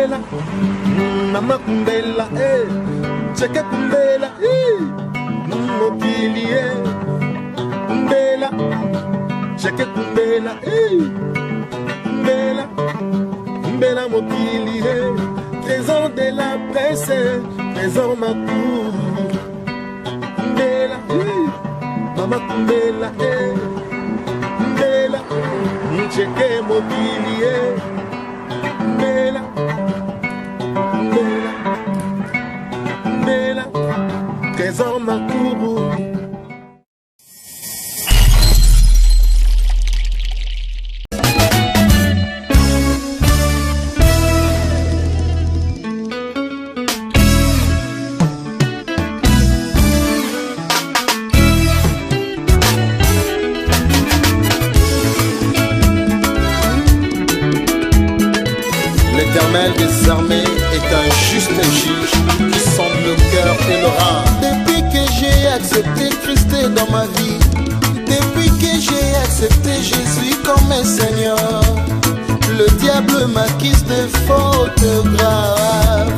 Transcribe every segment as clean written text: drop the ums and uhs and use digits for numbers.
kumbela, mama kumbela, cheke kumbela, mokili, kumbela, cheke kumbela, kumbela, kumbela mokili, trésor de la presse, trésor makou, kumbela, mama kumbela, kumbela, cheke mokili, kumbela, kumbela, kumbela, trésor makou. L'Éternel des armées est un juste juge qui sonde le cœur et le rein. Depuis que j'ai accepté Christ dans ma vie, depuis que j'ai accepté Jésus comme mon Seigneur, le diable m'accuse de fautes graves.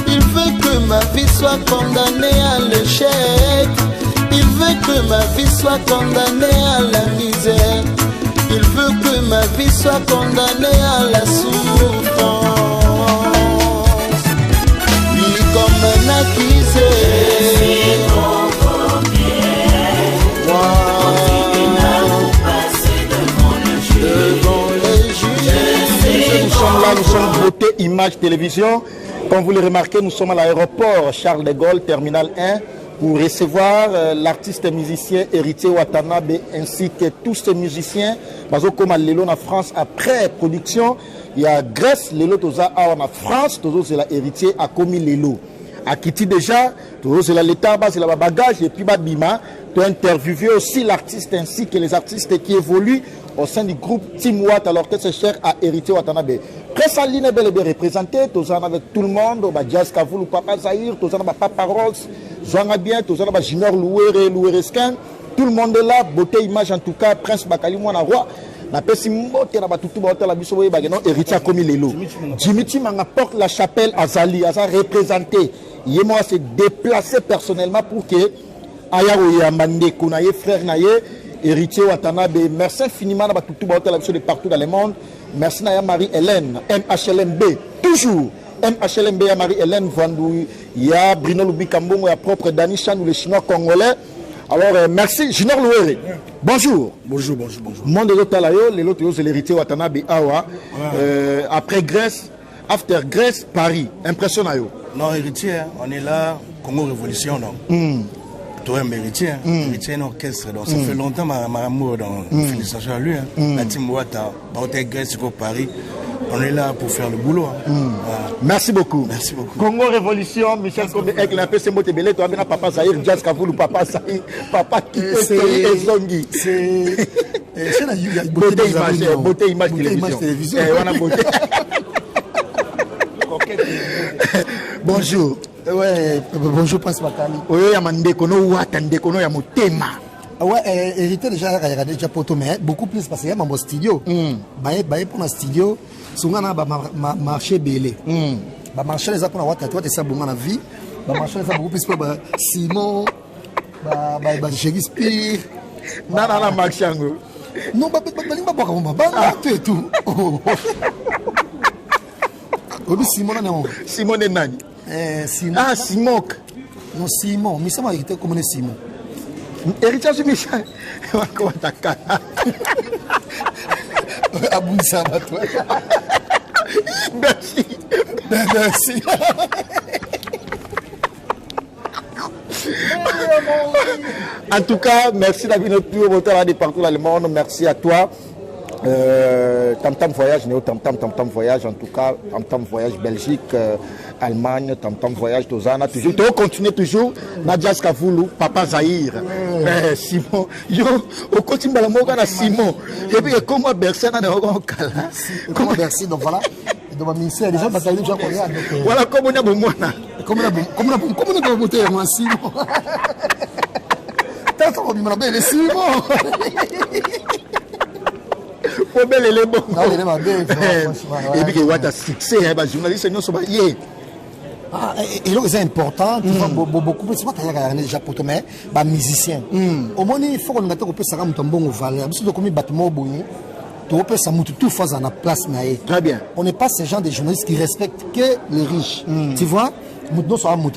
Il veut que ma vie soit condamnée à l'échec. Il veut que ma vie soit condamnée à la misère. Il veut que ma vie soit condamnée à la souffrance. Lui comme un accusé. Devant les juges. Nous sommes là, nous sommes Beauté Image Télévision. Comme vous le remarquez, nous sommes à l'aéroport Charles de Gaulle, Terminal 1, pour recevoir l'artiste musicien Héritier Watanabe ainsi que tous ces musiciens. Comme à Lelo en France, après production, il y a Grèce, Lelo Toza en France, Tozo c'est la Héritier a commis Lelo. À Kiti déjà, Tozo c'est l'état, c'est la bagage, et puis Babima, tu as interviewé aussi l'artiste ainsi que les artistes qui évoluent au sein du groupe Team Watt, alors que c'est cher à Héritier Watanabe. Presse en ligne est bel et bien représentée, Tozo avec tout le monde, Jazz Kavoulou, Papa Zahir, Tozo Papa Rox, Zoanga bien, Tozo Junior Louereskin. Tout le monde est là, Beauté Image en tout cas, Prince Bakali Mwana Roi. Na pesi mbote na batutu ba hôtel biso boye bageno héritier comme lelo. Jimmy Timanga porte la chapelle Azali, a représenté. Yemo a se déplacé personnellement pour que Ayaro ya Mandeko na ye frère na ye héritier Watanabe. Merci infiniment na batutu ba hôtel biso de partout dans le monde. Merci na ya Marie-Hélène, MHLMB toujours. MHLMB ya Marie-Hélène Vandou, ya Bruno Lubikambongo ya propre Dani Chan ou les Chinois congolais. Alors, merci. Junior Louere. Bonjour. Bonjour, bonjour, bonjour. Monde de l'Otalayo, l'autre c'est l'héritier Watanabe Awa. Après Grèce, after Grèce, Paris. Impressionnant. Non, héritier, on est là, Congo Révolution, non. Toi, un héritier, héritier un orchestre. Donc, ça fait longtemps ma amour dans félicitations à lui. La team Wata, Grèce, Paris. On est là pour faire le boulot. Merci beaucoup. Merci beaucoup. Congo Révolution, Michel Kobe, avec la PC Motebele, toi, bien Papa Zahir, Jazz Kavoulou, Papa Zahir, Papa Kité, et Zongi. C'est la Beauté Image Télévision. On a beauté. Bonjour. Ouais, bonjour, Prince Bakali. Oui, il y a Mandeko, Watandeko, il y a Motema. Ouais, hérité déjà déjà poto mais beaucoup plus parce qu'il y a mon studio. Bah pour un studio, souvent on a marché belé. Bah marché les apprendre à toi tu sais bon la vie. Bah marché les beaucoup plus pour Simon, bah Shakespeare. Nana marché ngo. Non bah pas comment bah tout. Obi Simon non. Simon est nani? Simon. Ah Simon. Non Simon, mais ça m'a été comme Simon. Héritier de Michel. Comment t'as Abounissa, toi. Merci. Merci. En tout cas, merci d'avoir notre plus haut de partout dans le monde. Merci à toi. Tam Voyage, Néo Tam Voyage, en tout cas, Tam Voyage Belgique, Allemagne, Tam Voyage Tozana, toujours. Tu continues toujours, Nadia Skavoulou, Papa Zahir, Simon, yo, au quotidien, la Simon, et puis comment Berset n'a pas comment Berset, donc voilà, dans ma ministère, les gens battent les gens qu'on regarde. Voilà, comme on a bon moi. Comment on a bon moi, Simon. T'as trop bien, mais Simon. Faut bel les bons. Ah, il est ma belle. Et puis, il y a succès, les journalistes, nous sommes liés. Ah, et là, c'est important, tu vois, beaucoup plus, c'est pas qu'il y a déjà pour toi, mais les musiciens. Au moins, il faut qu'on ait un peu ça comme un bon valeur. Si tu as commis bâtiment, tu peux ça tout faire à la place. Très bien. On n'est pas ces gens de journalistes qui respectent que les riches. Tu vois, nous sommes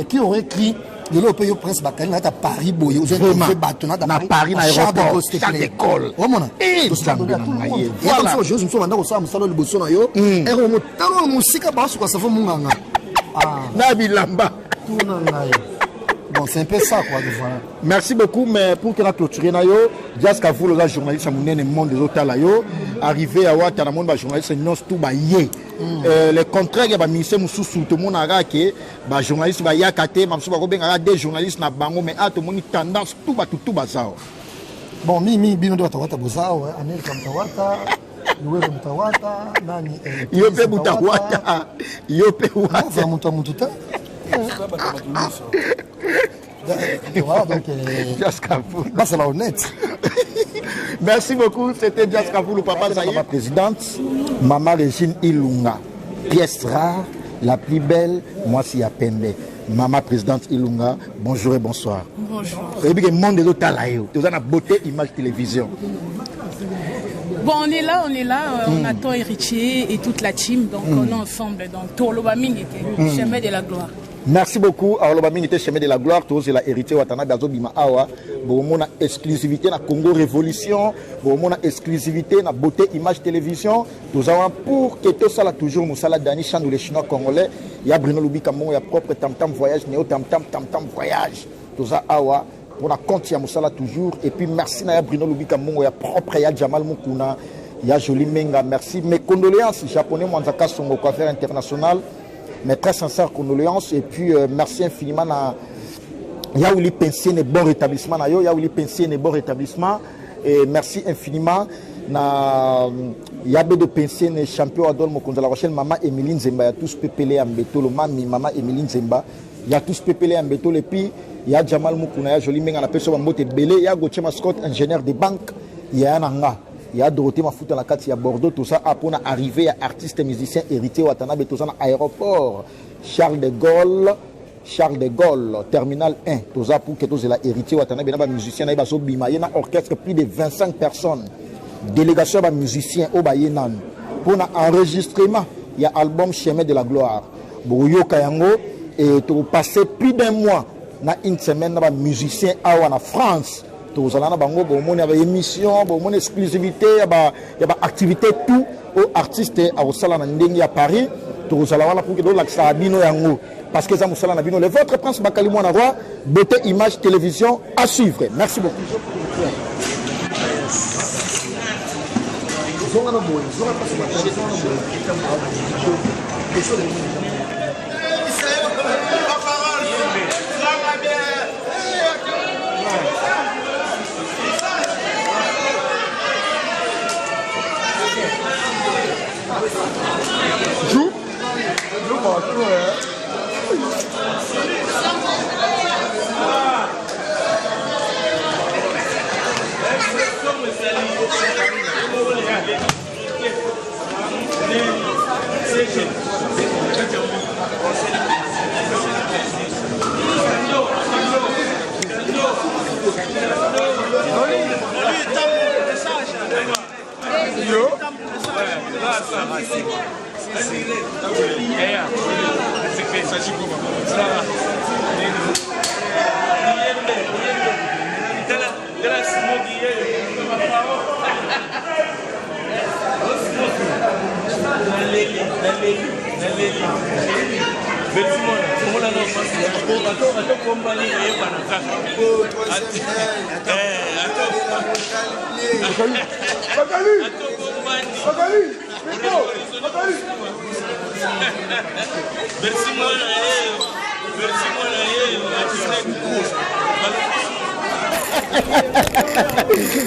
qui aurait écrit de l'eau paye au prince Bakali à Paris, Boyo, à Paris, à l'aéroport, chaque école. Et voilà. Bon, c'est un peu ça, quoi. Voilà. Merci beaucoup, mais pour que nous clôturions, Jazz Kavou, le journaliste, le monde des autres, arrivé à voir que monde journaliste, nous tout baillé. Les contraires, il y a ministère Moussou, tout le monde a que les journalistes, il y a des journalistes, mais tout le monde a tendance, tout bazar. Bon, Bino doit avoir Bazar, Anel Kamtawata, Loué Mutawata, Nani. Yope Mutawata, Yope Wata. Mututa. Voilà, donc, c'est la honnête. Merci beaucoup, c'était Jazz Kavou, le papa Zaïe. Ma présidente, Maman Régine Ilunga, pièce rare, la plus belle, moi si à Pembe. Maman présidente Ilunga, bonjour et bonsoir. Bonjour. Et puis le monde de l'autre tu as la beauté image télévision. Bon, on est là, on attend Héritier et toute la team, donc on est ensemble. Donc, Tourlobaming était chemin de la gloire. Merci beaucoup. Alors, le était chemin de la gloire. Tous les héritiers Watanabe Azobima Awa. Bon, on a exclusivité na Congo Révolution. Bon, on a exclusivité na beauté image télévision. Nous avons pour que tout ça là toujours Moussala Dani chant les Chinois congolais. Il y a Bruno Lubi Kamon, il y a propre Tam Tam voyage, Néo Tam Tam voyage. Tout ça Awa. Pour la compte, il y a Moussala toujours. Et puis merci na Bruno Lubi Kamon, il y a propre, il y a Jamal Mukuna, il y a Jolie Menga. Merci. Mes condoléances japonais Mwanzaka Songo Coiffeur International. Mes très sincères condoléances et puis merci infiniment à Yaouli Pensier et bon rétablissement Yaouli Pensier et bon rétablissement et merci infiniment na Yabé de Pensier et champion Adol Mokonza La Rochelle maman Emeline Zemba ya tous pepele ambeto le mami maman Emeline Zemba ya tous pepele ambeto et puis il y a Jamal Mukuna ya Joli Menga la personne mbote belé il y a Gauthier Mascot ingénieur de banque il y a Nanga. Il y a Dorothée Mafuta la carte, il y a Bordeaux, tout ça, pour arriver à artistes et musiciens héritiers Watanabe, tout ça, dans l'aéroport Charles de Gaulle, terminal 1, tout ça, pour que tous les héritiers Watanabe, les musiciens, il y a un orchestre, plus de 25 personnes, délégation de musiciens au Bayenan, pour l'enregistrement, il y a album Chemin de la Gloire, Bouyo Kayango, et tout passer plus d'un mois, dans une semaine, dans musiciens en France. Vous allez avoir une émission, une exclusivité, une activité, tout aux artistes à Paris. Vous allez avoir pour que vous parce que ça vous le votre prince Bakali Mouanawa, beauté, image, télévision à suivre. Merci beaucoup.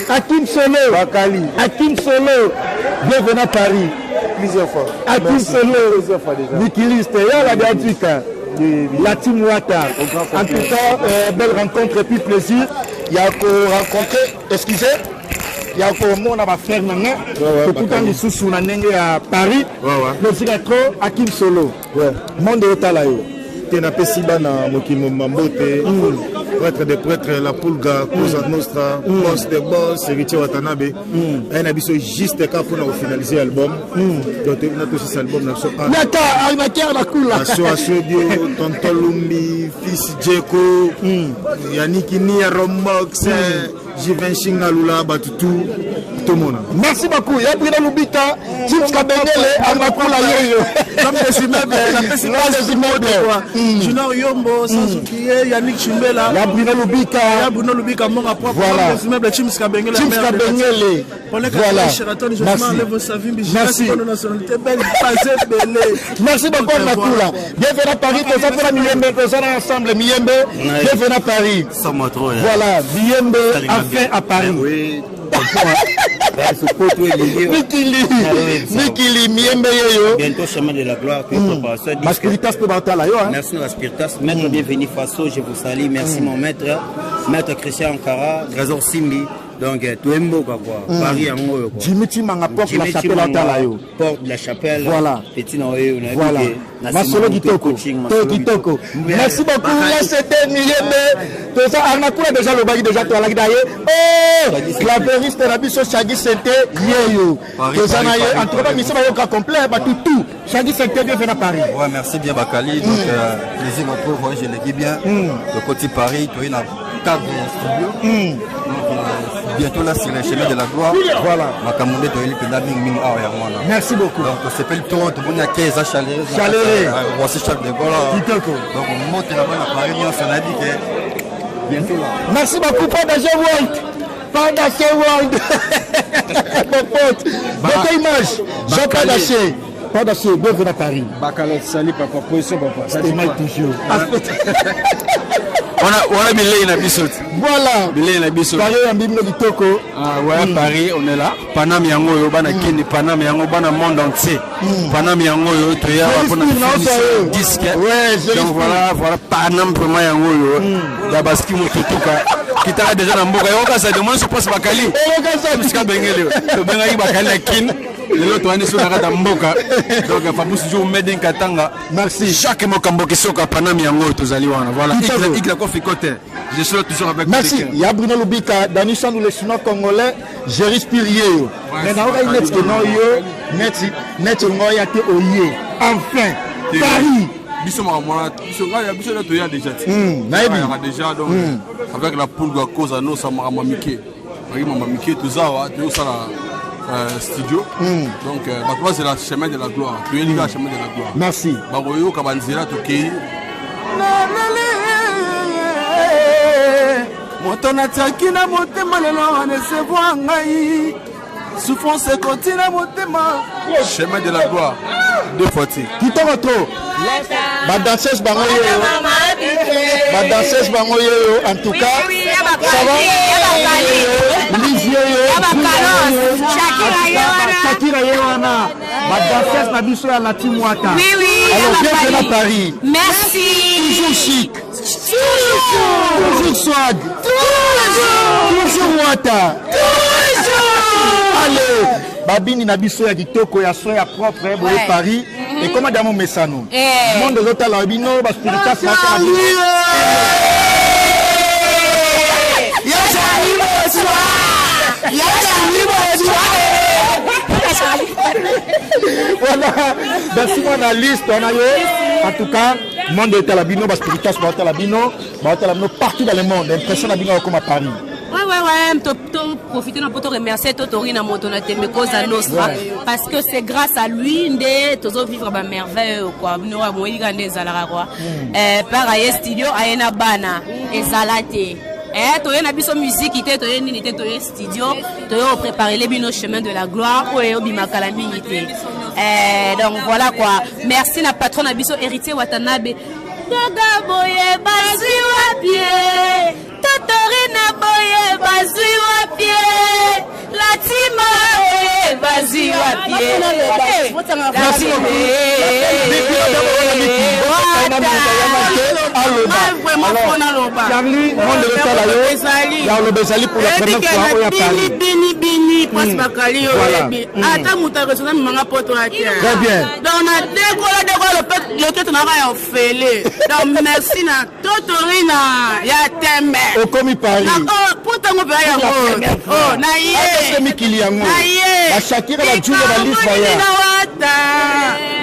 Hakim Solo, Hakim Solo, bienvenue à Paris. Plusieurs fois. Hakim Solo, plusieurs fois déjà. Nikiliste, il y a la Béatrice, la team Wata. En tout cas, belle rencontre et puis plaisir. il y a rencontré, excusez, il y a on a faire nanga tout en sous na ndenge à Paris le zikatro Hakim Solo monde otala yo tena pesiba na mokimo mambote prêtre de prêtre la pulga Cosa Nostra boss de boss héritier Watanabe un abiso juste quand pour finaliser l'album donc on a tous cet album na so nata almaker na kula aso dio tonton Lumbi fils Djeko Yannick Ni Romox Jiven Lula Batutu tout le monde. Merci beaucoup. Ya Brina Lubita, James Kabengele, Amakula Yoyo. Comme des immeubles, des immeubles. Junior Yombo, sans oublier Yannick Chimbela. Ya Brina Lubika. Ya Brina Lubika, mon rapport. Voilà. Des immeubles, James Kabengele. James Kabengele. Voilà. Merci. Merci beaucoup, Makula. Bienvenue à Paris. Nous sommes à Miyembe. Nous sommes ensemble. Miyembe. Bienvenue à Paris. Voilà. Miyembe a fait à Paris. Oui. Mikili Miyembe Yoyo. Bientôt chemin de la gloire. Maspiritas peut battre là. Merci Maspiritas. Maître bienvenu Faso, je vous salue. Merci mon maître. Maître Christian Ankara, Trésor Simbi. Donc, tout est beau quoi. Paris en haut. Jimiti Manga porte la chapelle à Talayo. Porte la chapelle. Voilà. Petit Noé. Voilà. Masolo Kitoko. Kitoko. Merci beaucoup. Là, c'était Miyembe. Tout ça, Arnakoula déjà le bagage déjà toi là d'ailleurs. Oh, la vériste la biso Chagi Sente Yeyo. Tout ça na en tout cas, mission va complet, bah tout. Chagi Sente bien à Paris. Ouais, merci bien Bakali. Donc, plaisir à vous, je l'ai dit bien. Le côté Paris, tu es dans 4 studios. Bientôt là sur les chemins de la gloire. Voilà. Merci beaucoup. Donc c'est pas le tour de venir à 15 à Chaléré. Voici Charles de Gaulle. Donc on monte là-bas à Paris, on s'en a dit que bientôt là. Merci beaucoup, Pandaché World. Pandaché World. Mon pote. Votre image. Jean Pandaché. Pandaché, bienvenue à Paris. Bakalet, salut papa, position papa. C'était mal toujours. On a Bilé na Bissot. Voilà. Bilé na Bissot. Paris en Bimno Bitoko. Ah ouais, Paris, on est là. Panam yango yo bana kini, Panam yango bana monde entier. Panam yango yo to ya pour notre disque. Ouais, donc voilà Panam pour moi yango yo. Da baski mo tutuka. Kitaka déjà na mboka yo ka ça demande se passe Bakali. Jusqu'à Bengele. To Bengali Bakali kin. L'autre année sur la rade mboka. Donc Fabus joue Meden Katanga. Merci. Chaque mot kamboki soka Panam yango to zali wana. Voilà. Ik la kofi côté. Je suis toujours avec merci. Il y a Bruno Lubika, Danisha nous les chinois congolais, je respire yo. Mais na oka net que non yo, net ngoya te oye. Enfin, Paris. Biso mara biso ngaya biso là to ya déjà. Déjà donc avec la poule de Cosa Nostra mara Mike. Mama Mike tout ça ça studio. Donc maintenant c'est la chemin de la gloire. Tu es le chemin de la gloire. Merci. Baroyo kabanzira to kei. Motona takina motema lelo anesevoa ngai. Souffrance continue motema. Chemin de la gloire. 2 fois. Qui t'en trop? Ma danseuse bango yo. Ma danseuse bango yo en tout cas. Ça va? Lisier yo. Shakira Yewana. Ma danseuse na biso ya la Timwata. Oui. Alors bienvenue à Paris. Merci. Toujours chic. Toujours swag. Toujours Wata. Allez, Babini Nabiso ya Kitoko ya soya propre pour Paris. Et comment dans mon message nous? Monde de l'hôtel Albino, Baspiritas, voilà, merci mon analyste, en tout cas, monde de Talabino, Baspiritas, Talabino, partout dans le monde, impression d'Abino comme à Paris. Ouais, profiter pour te remercier Totorina Motonate Cosa Nostra parce que c'est grâce à lui que nous vivre ma merveille quoi. Nous avons eu des alara quoi. Par ailleurs studio ayena bana ezalate. To yena biso musique ité to yeni ité to studio to yo préparer les bino chemin de la gloire ou yo bimakala minité. Donc voilà quoi. Merci la patronne abiso héritier Watanabe. Gaga boye bazui wa pied. Totorina boye bazui wa pied. La tima boye bazui wa pied. Merci Charlie, monde de Salayo, le Besali pour la première fois au Paris. Bini, passe Bakali, Ata Moutareso, Manga Poto à terre. Très bien. Donc, on a décollé le tête n'a rien fait. Donc, merci, na Totorina, ya Tembe. Au Komi Paris. Pourtant, on peut y avoir. Oh, naïe. C'est Mikiliango. La Shakira, la Julia, la liste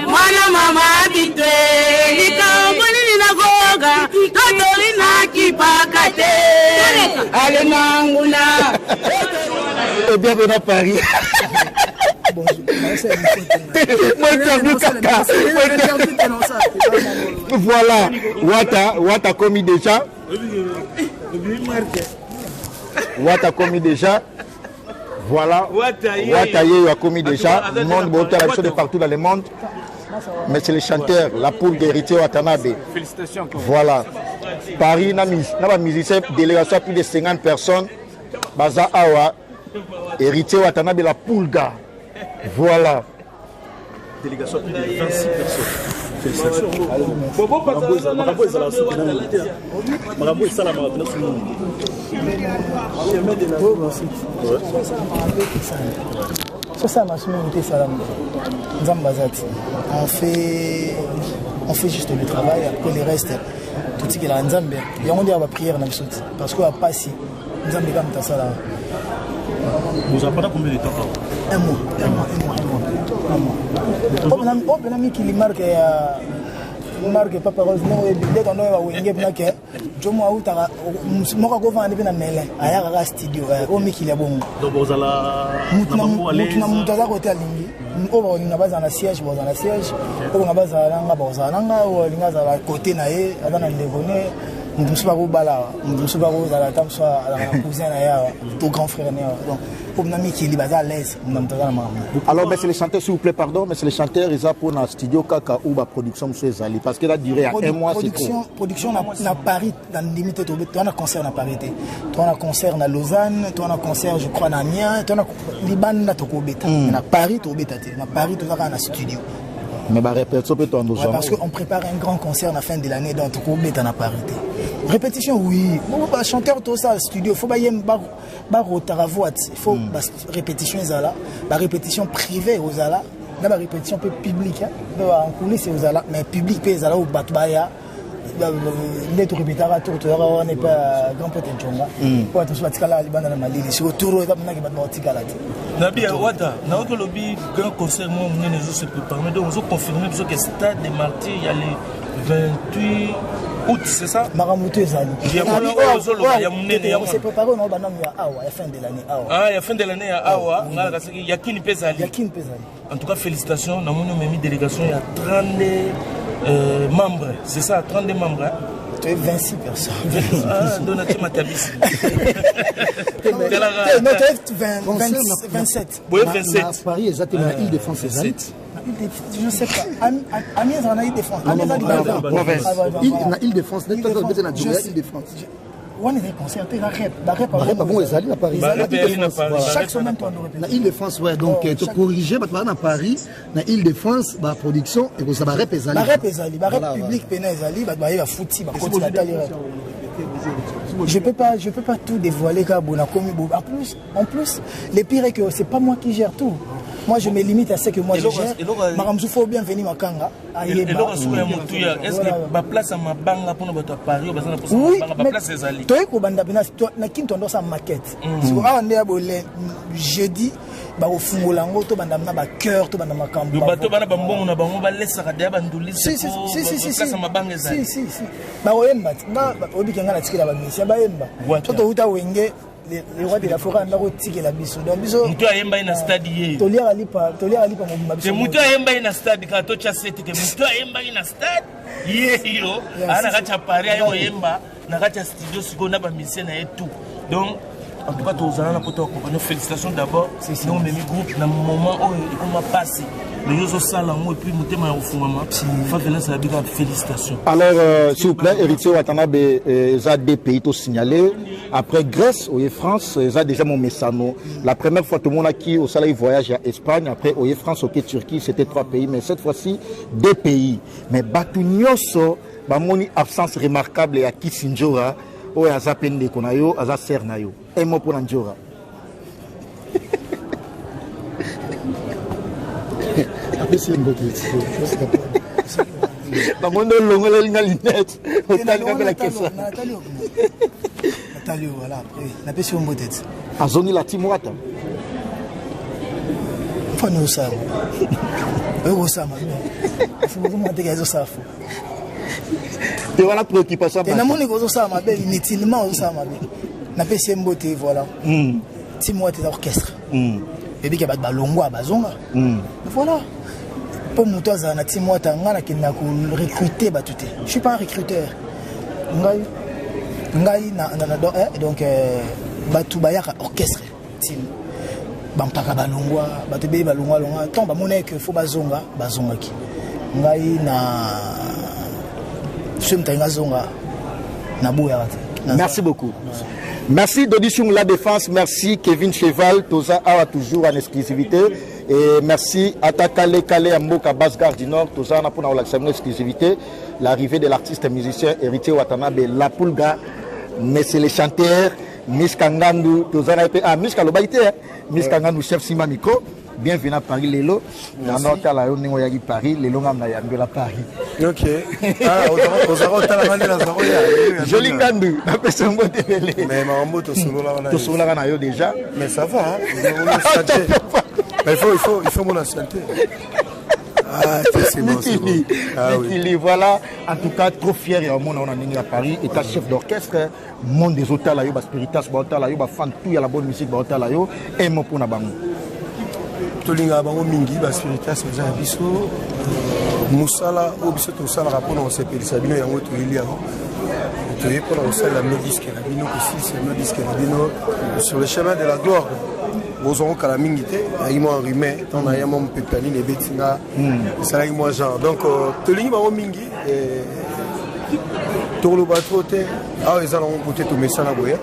Mwana mama habite, likamboni ninagoga, Totorina kipakate. Allez, Nanguna. Et bienvenue à Paris. Voilà, Wata commis déjà. Wata commis déjà. Voilà, Wata a commis déjà. Le monde l'action de partout dans le monde. Mais c'est le chanteur, la poule d'héritier Watanabe. Félicitations. Voilà. Paris, n'a pas musicien, délégation plus de 50 personnes. Baza Awa, héritier Watanabe, la Poulga. Voilà. Délégation plus de 26 personnes. Félicitations. Marabo est là aussi. Marabo est là. C'est ça ma communauté Salam. On fait juste le travail, après le reste, tout ce qui est là, Nzambe. Et on dit à la prière, parce qu'on a passé. Nzambe comme ça là. Vous avez pendant combien de temps? Un mois. On a mis qui marque Papa Rose, dès qu'on a wingé, je m'en vais à mon go vendre na mele aya studio o mikili bon donc vous allez mutaza côté alingi o ba linga baza na siège o nga baza nga baza nga o linga za côté na ye adana ndevone musuba ko bala musuba ko za la tamsa la cousin na ya tout grand frère na donc pour na mikili baza à l'aise mutaza na mama. Alors mais c'est les chanteurs s'il vous plaît pardon mais c'est les chanteurs ils a pour na studio kaka ou ba production monsieur Zali parce que la durée à un mois c'est production na Paris dans limite to on a concert na Paris to on a concert na Lausanne to on a concert je crois na Amiens to on a Liban na Tokobeta na Paris to beta na Paris to za na studio mais ba répétition peut en nous parce que on prépare un grand concert à la fin de l'année dans Tokobeta na Paris répétition oui bon ba chanteur tout ça studio faut ba yem ba rotara il faut répétition ezala ba répétition privée ozala na ba répétition peu publique en coulisses ozala mais public pe ezala ou batbaya les répétera tout on n'est pas grand pote nchonga pour tout ça tikala libanda na malili sur tour et na ki batba tikala nabi wata na ko lobi grand concert mo mnene zo se préparer donc on confirmer que stade de Martyrs il y a le 28 août c'est ça Maramuto ezali ya mona ozolo ya mnene ya on s'est préparé on ba namu ya awa ya fin de l'année awa ah ya fin de l'année ya awa ngala kasiki yakini pezali en tout cas félicitations na mona memi délégation il y a 32 membres c'est ça 32 membres hein? Tu es 26 personnes. Ah, Donati Matabis. Non, tu es 27. Oui, 27. À Paris, exactement, la Île-de-France, c'est 27. Je ne sais pas. Amiens, on a Île-de-France. Île-de-France, Île-de-France. On est concerté la REP. Bon, ils à Paris. Chaque semaine, tu as une Île-de-France, ouais. Donc, tu corriges, tu vas à Paris, dans Île-de-France, la production, et ça va REP. La REP public, pénal, tu vas foutre, je peux pas tout dévoiler en plus, le pire est que c'est pas moi qui gère tout. Moi je me limite à ce que moi je gère. Maramzou faut bien venir makanga. Et alors est-ce que ma place à ma banque pour notre Paris ou ma place est allée. Toi ko banda bina na kinto ndo sa maquette. So a ndé bolé jeudi ba ofungola ngo to banda na ba cœur to banda makambo. Ba to bana ba mbongo na bango ba lesa ka dia bandulisa ko place à ma banque est allée. Si. Ba oyemba nga obi kenga na tikela ba misia ba yemba. To uta wenge les rois de la forêt na ko tikela biso. Donc biso mutu ayemba ina stade ye. Tolia alipa mo biso. C'est mutu ayemba ina stade ka to cha sete ke mutu ayemba ina stade. Yo ana kacha pari ayo yemba na kacha studio siko na ba misia na tout. Donc en tout cas tous allons pour accompagner félicitations d'abord. Nous même groupe dans moment où il m'a passé. les gens sont sales et puis monter ma ofungama fa venir ça la félicitations. Alors s'il vous plaît, héritier Watanabe, ils ont des pays tout signalé. Après Grèce, ou France, ils ont déjà mon message. La première fois tout le monde a qui au salaire voyage à Espagne, après au France, au Turquie, c'était 3 pays, mais cette fois-ci 2 pays. Mais Batunyoso, bamoni absence remarquable à Kisinjora, ou à Zapende Konayo, à Zasernayo. Un mot pour Nanjora. Bamondo longo la lunette. Nathalie, voilà, après, la passion tête. A zone la Timouata. Faut nous ça. Eux ça il faut vous montrer qu'ils ont ça. Et voilà préoccupation. Et na mon négocio ça ma belle inutilement ça ma belle. Na passion beauté voilà. Timouata d'orchestre. Et puis qu'il y a des balongos à Bazonga. Voilà. Pour moi, je suis recruté. Je ne suis pas un recruteur. Donc, je suis orchestre. Bampaka balongwa, batebe balongwa longa. Tant bamone que faut bazonga, bazonga ki. Ngai na chemtenga zonga na boya. Merci beaucoup. Merci d'audition La Défense, merci Kevin Cheval, Toza Awa toujours en exclusivité. Et merci Atakale Kale Amboka Basgar du Nord, Toza na pour en exclusivité. L'arrivée de l'artiste musicien héritier Watanabe La Pulga, mais c'est les chanteurs, Miss Kangandu, Toza na ah Miss Kalobaité, Miss Kangandu chef Simamiko. Bienvenue à Paris, Lélo. Dans notre la réunion à Paris, Lélo n'a pas de la Paris. Ok. Ah, Joli Gandu, la personne de télé. Mais Marambo, tu es là déjà. Mais ça va, hein. Mais il faut mon santé. Ah, c'est bon, c'est bon. Ah, oui. Voilà, en tout cas, trop fier et au monde on a à Paris. Et ta chef d'orchestre, monde des hôtels, là, spiritas, hôtel, là, fan tout, il y a la bonne musique, hôtel, là, et mon pour Nabango. Tolinga bango mingi ba spiritas za biso musala o biso to sala rapport on s'appelle Sabino yango to ilia to y pour on sala no disque la bino aussi c'est no disque la bino sur le chemin de la gloire aux on kala mingité ay mo rimé ton ay mo pepani ne betinga ça ay mo genre donc tolinga bango mingi to lo batrote ah ils allons côté to mesana boya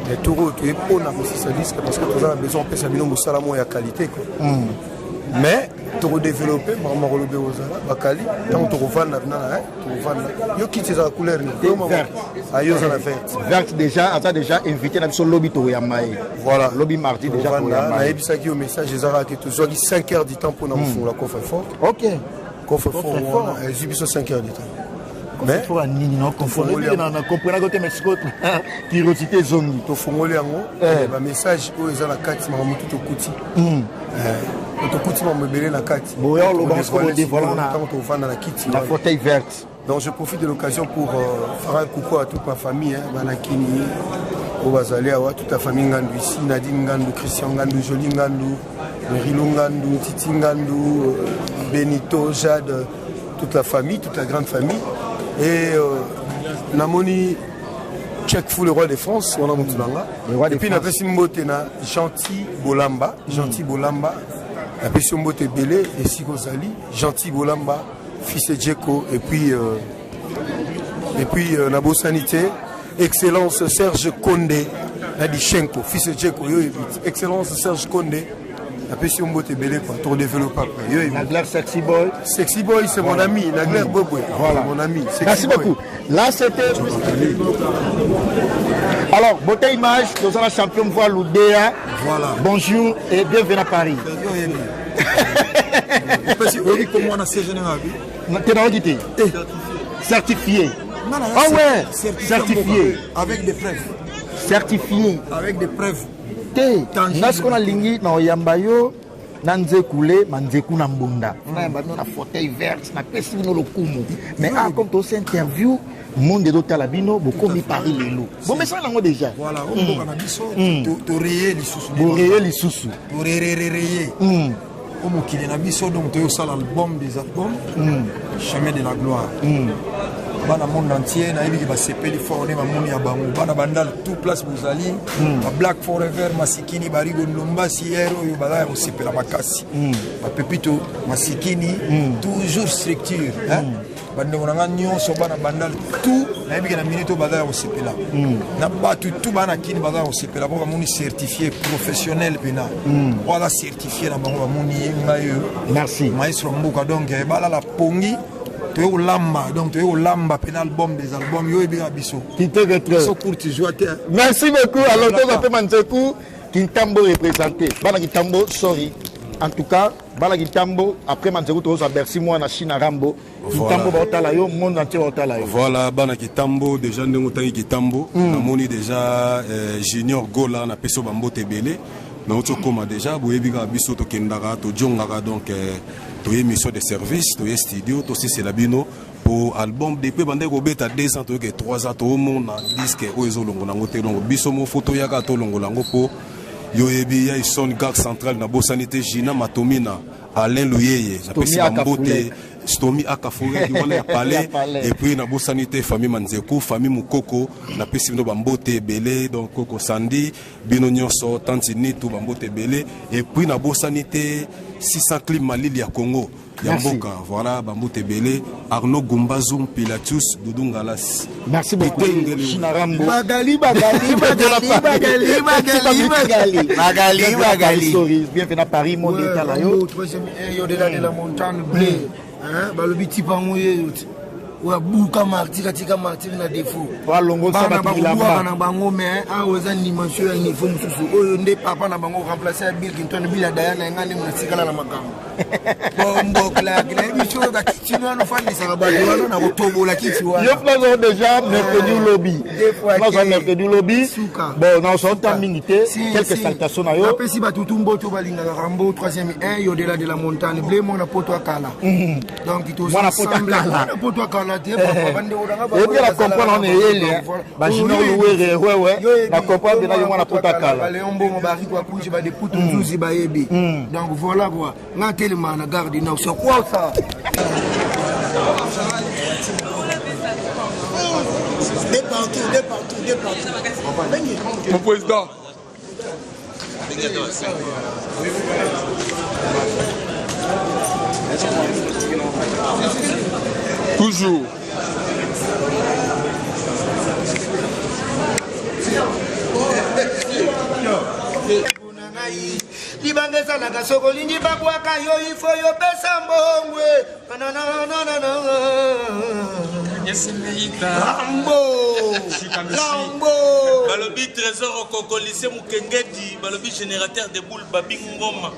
les taureaux, tu es pour la disque parce que tu as besoin de faire de qualité. Mais tu as développé, tu as qualité, tant tu as la couleur verte déjà, tu as déjà invité dans le lobby de Yamaï. Voilà, lobby mardi déjà. Tu as message, tu as 5 heures du temps pour nous faire la coffre fort. Ok. Coffre fort, j'ai 5 heures du temps. Mais pour un nini non confondu na comprendre côté Mexico curiosité zone to fongoli yango ba message o eza na kati ma mutu to kuti to kuti ma mebele na kati boya lo bansko de voilà na to vanda na kiti la fauteuil verte. Donc je profite de l'occasion pour faire un coucou à toute ma famille Banakini au Bazali à toute la famille Ngandu ici Nadine Ngandu Christian Ngandu Jolie Ngandu Rilo Ngandu Titi Ngandu Benito Jade toute la famille toute la grande famille. Et Namoni Tchèque Fou, le roi de France, on a monté là. Et puis, on a fait Simbote na Gentil Bolamba, Gentil Bolamba, on a fait Simbote Belé et Sigozali, Gentil Bolamba, fils de Djeko, et puis Nabo Sanité, Excellence Serge Condé, Nadichenko, fils de Djeko, Excellence Serge Condé. Après si on botte belé quoi, trop développé après. Nagler Sexy Boy. Sexy Boy c'est mon ami, Nagler Boboy. Voilà mon ami. Merci beaucoup. Là c'était. Alors beauté image, nous avons champion voix Loudéa. Voilà. Bonjour et bienvenue à Paris. Comment on a séjourné dans la vie? T'es dans quitté. Certifié. Ah ouais. Certifié. Avec des preuves. Certifié. Avec des preuves. Nasko na lingi na oyambayo na nzekule manzeku na mbunda na ba na fauteuil vert na pesi no lokumu mais comme to interview monde d'hôtel bino bokomi Paris lelo bon mais ça nango déjà voilà on boka na biso to réel lisusu bo réel lisusu to réel o mokili na biso donc to sala album des albums chemin de la gloire bana monde entier nayebi ke basepeli fort nde bamoni ya bango bana bandal tout place bozali bablack forever masikini barigo ndombasi ere oyo baza ya kosepela makasi bapepito masikini toujours structure bandeko na nga nyonso bana bandal tout nayebi ke na minute oyo baza ya kosepela na bato tout bana kini baza ya kosepela mpo bamoni certifié professionnel pena po aza certifié na bango bamoni ngai oyo maestro mboka donc balala pongi toyo lamba donc toyo lamba pena album des albums yo ebika biso so courte joie te merci beaucoup alors to va pema nzeku Kintambo représenté bana Kintambo sorry en tout cas bala Kintambo après Manzeku to za Bercy moi na Chine Rambo Kintambo ba otala yo monde entier otala yo voilà bana Kintambo déjà ndenge tangi Kintambo na moni déjà junior gola na peso bambote belé na autre koma déjà boyebika biso to kendaka to jongaka donc to émission de service to studio to c'est la bino pour album depuis bande ko beta 2 ans to ke 3 ans to monde disque ozo longo nango te longo biso mo photo yaka to longo lango po yo ebi ya son gare central na bosanité Gina Matomina Alain Louyeye na pesi bambote Stomi Akafure di wana parler et puis na bosanité famille Manzeku famille Mukoko na pesi bino bambote belé donc Koko Sandi bino nyonso tantini tout bambote belé et puis na bosanité 600 clim Malili ya Congo Yamboka voilà bambote belé Arnaud Gumbazoum Pilatus Doudou Ngalas merci beaucoup China Rambo Magali bien fait à Paris mon état là yo troisième yo de la montagne blé hein balobi tipango yo wa buka martira tika martira na défaut wa longo ça ba kilamba na bango mais a oza dimension ya niveau mususu oyo nde papa na bango remplacer Bill Clinton Bill Diana ngane muna sikala na makambo bombo kala kila bicho ka kitino no fandi sa ba wana na kotobola kiti wana yo plazo déjà mercredi lobby plazo mercredi lobby bon na so ta minute quelques salutations na yo après si ba tutumbo to balinga Rambo 3e yo de la montagne blé mon poto akala donc il to ça poto akala et bien la comprendre on est elle ba jino loué ouais la comprendre bien yo na poto akala les mbongo ba riko akuji ba de putu nzuzi ba yebi donc voilà quoi na tellement na garde non c'est quoi ça de partout mon président toujours libangeza na kasoko lingi babwaka yo ifo yo pesa mbongwe Rambo balobi trésor au Congo lycée Mukengedi balobi générateur de boule babing ngoma